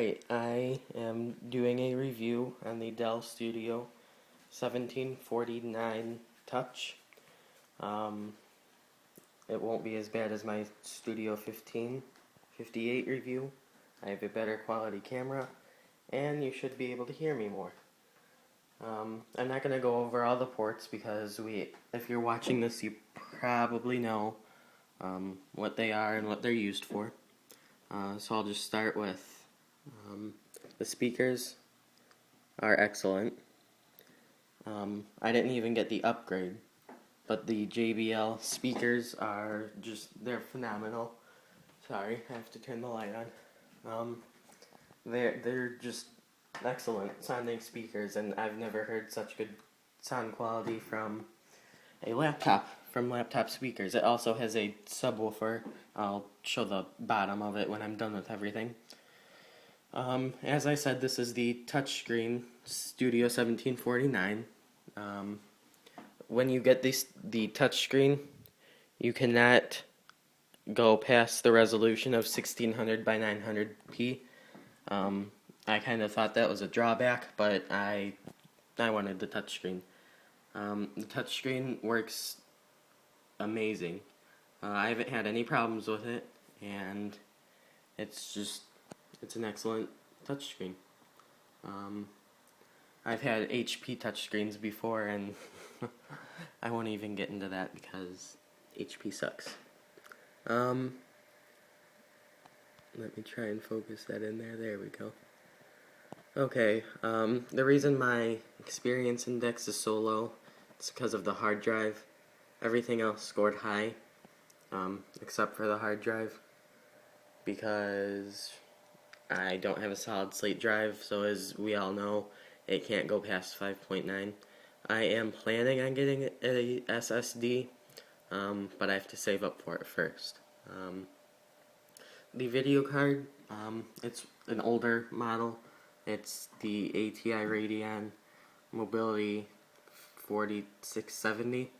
Alright, I am doing a review on the Dell Studio 1749 Touch. It won't be as bad as my Studio 1558 review. I have a better quality camera, and you should be able to hear me more. I'm not going to go over all the ports because if you're watching this, you probably know what they are and what they're used for. So I'll just start with the speakers are excellent. I didn't even get the upgrade, but the JBL speakers they're phenomenal. Sorry, I have to turn the light on. They're just excellent sounding speakers, and I've never heard such good sound quality from laptop speakers. It also has a subwoofer. I'll show the bottom of it when I'm done with everything. As I said, this is the touchscreen Studio 1749. When you get the touchscreen, you cannot go past the resolution of 1600 by 900p. I kind of thought that was a drawback, but I wanted the touchscreen. The touchscreen works amazing. I haven't had any problems with it, and it's an excellent touchscreen. I've had HP touchscreens before, and I won't even get into that because HP sucks. Let me try and focus that in there. There we go. Okay, the reason my experience index is so low is because of the hard drive. Everything else scored high, except for the hard drive, because I don't have a solid slate drive, so as we all know, it can't go past 5.9. I am planning on getting a SSD, but I have to save up for it first. The video card, it's an older model. It's the ATI Radeon Mobility 4670.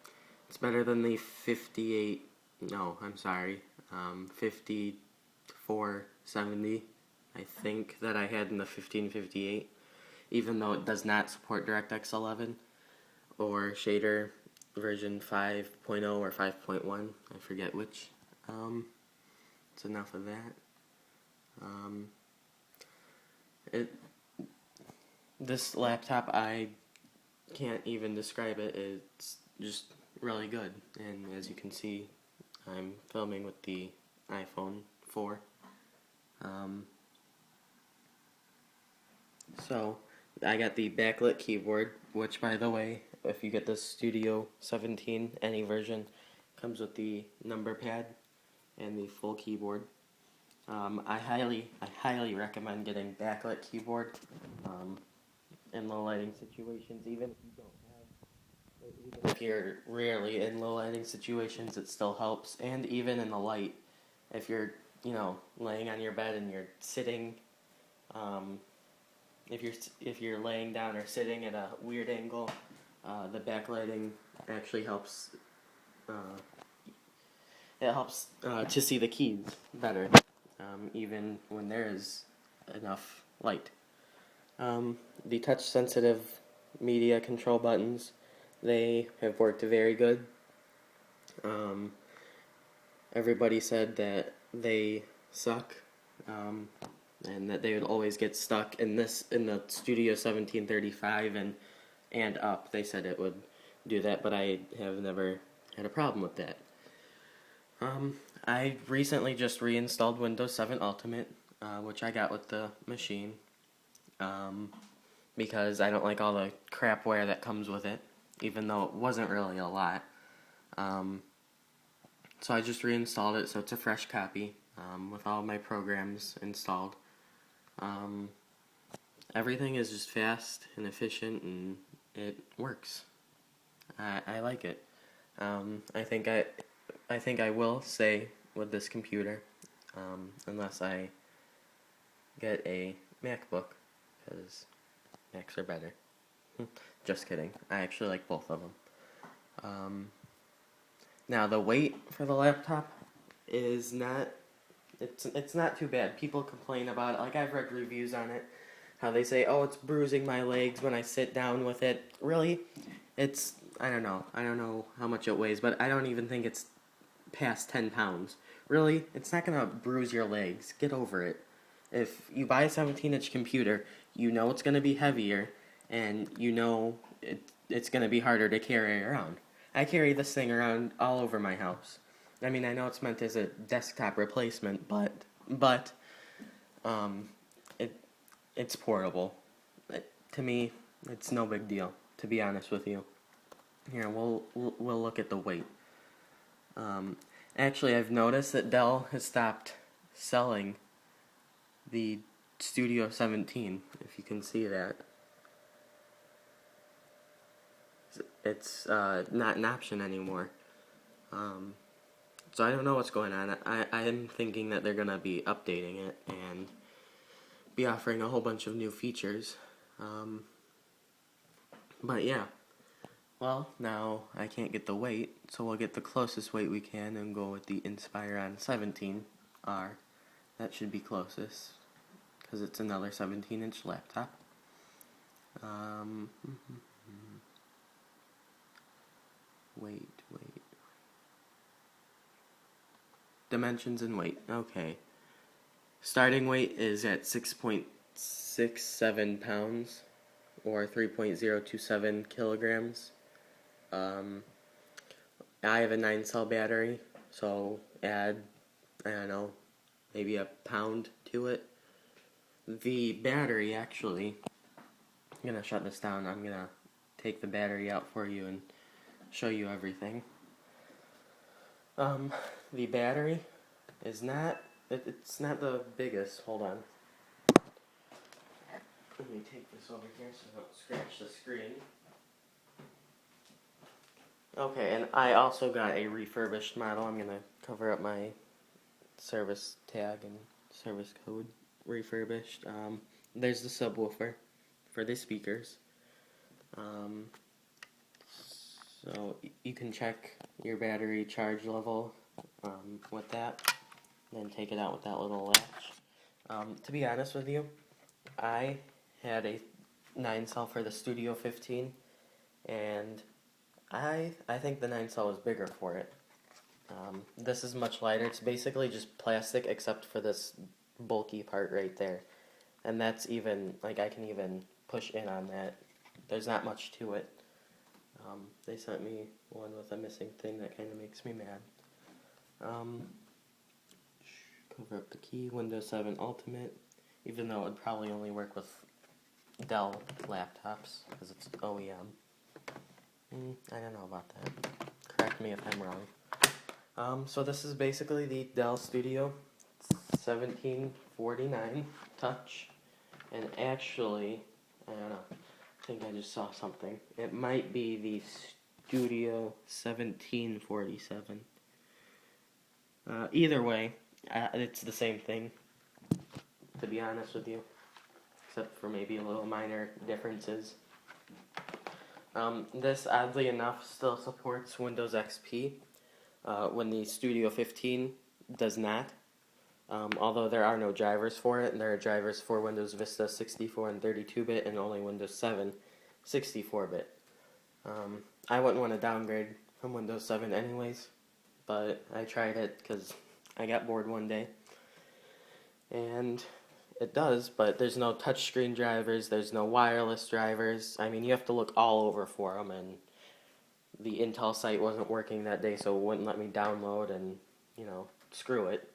It's better than the 5470, I think, that I had in the 1558, even though it does not support DirectX 11 or shader version 5.0 or 5.1, I forget which. It's enough of that. This laptop, I can't even describe it. It's just really good, and as you can see, I'm filming with the iPhone 4. So I got the backlit keyboard, which, by the way, if you get the Studio 17, any version, comes with the number pad and the full keyboard. I highly recommend getting backlit keyboard in low lighting situations. Even if you're rarely in low lighting situations, it still helps. And even in the light, if you're laying on your bed and you're sitting, if you're laying down or sitting at a weird angle, the backlighting actually helps. It helps to see the keys better, even when there is enough light. The touch-sensitive media control buttons, they have worked very good. Everybody said that they suck, and that they would always get stuck in the Studio 1735 and up. They said it would do that, but I have never had a problem with that. I recently just reinstalled Windows 7 Ultimate, which I got with the machine, because I don't like all the crapware that comes with it, even though it wasn't really a lot. So I just reinstalled it, so it's a fresh copy, with all my programs installed. Everything is just fast and efficient, and it works. I like it. I think I will stay with this computer, unless I get a MacBook, because Macs are better. Just kidding. I actually like both of them. Now, the weight for the laptop is not it's not too bad. People complain about it. Like, I've read reviews on it, how they say, oh, it's bruising my legs when I sit down with it. Really? It's, I don't know how much it weighs, but I don't even think it's past 10 pounds. Really? It's not gonna bruise your legs. Get over it. If you buy a 17-inch computer, you know it's gonna be heavier, and you know it's gonna be harder to carry around. I carry this thing around all over my house. I mean, I know it's meant as a desktop replacement, but it's portable. To me, it's no big deal, to be honest with you. Here, we'll look at the weight. Actually, I've noticed that Dell has stopped selling the Studio 17, if you can see that. It's not an option anymore. So I don't know what's going on. I'm thinking that they're going to be updating it and be offering a whole bunch of new features. But yeah. Well, now I can't get the weight, so we'll get the closest weight we can and go with the Inspiron 17R. That should be closest, because it's another 17-inch laptop. Weight. Dimensions and weight. Okay. Starting weight is at 6.67 pounds, or 3.027 kilograms. I have a 9-cell battery, so add, I don't know, maybe a pound to it. The battery, actually, I'm going to shut this down. I'm going to take the battery out for you and show you everything. The battery is not, it's not the biggest. Hold on. Let me take this over here so I don't scratch the screen. Okay, and I also got a refurbished model. I'm going to cover up my service tag and service code. Refurbished. There's the subwoofer for the speakers. So you can check your battery charge level with that, and then take it out with that little latch. To be honest with you, I had a 9-cell for the Studio 15, and I think the 9-cell was bigger for it. This is much lighter. It's basically just plastic except for this bulky part right there. And that's even, like, I can even push in on that. There's not much to it. They sent me one with a missing thing that kind of makes me mad. Cover up the key, Windows 7 Ultimate, even though it would probably only work with Dell laptops, because it's OEM. I don't know about that. Correct me if I'm wrong. So this is basically the Dell Studio 1749 Touch, and actually, I don't know, I think I just saw something. It might be the Studio 1747. Either way, it's the same thing, to be honest with you, except for maybe a little minor differences. This, oddly enough, still supports Windows XP, when the Studio 15 does not. Although there are no drivers for it, and there are drivers for Windows Vista 64 and 32-bit, and only Windows 7 64-bit. I wouldn't want to downgrade from Windows 7 anyways, but I tried it because I got bored one day. And it does, but there's no touchscreen drivers, there's no wireless drivers. I mean, you have to look all over for them, and the Intel site wasn't working that day, so it wouldn't let me download, and, screw it.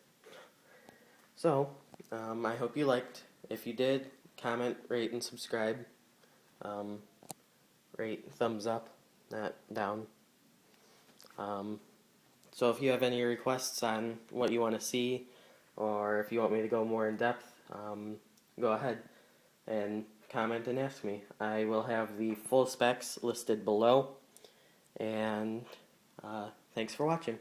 So, I hope you liked. If you did, comment, rate, and subscribe. Rate, thumbs up, not down. So if you have any requests on what you want to see, or if you want me to go more in depth, go ahead and comment and ask me. I will have the full specs listed below, and thanks for watching.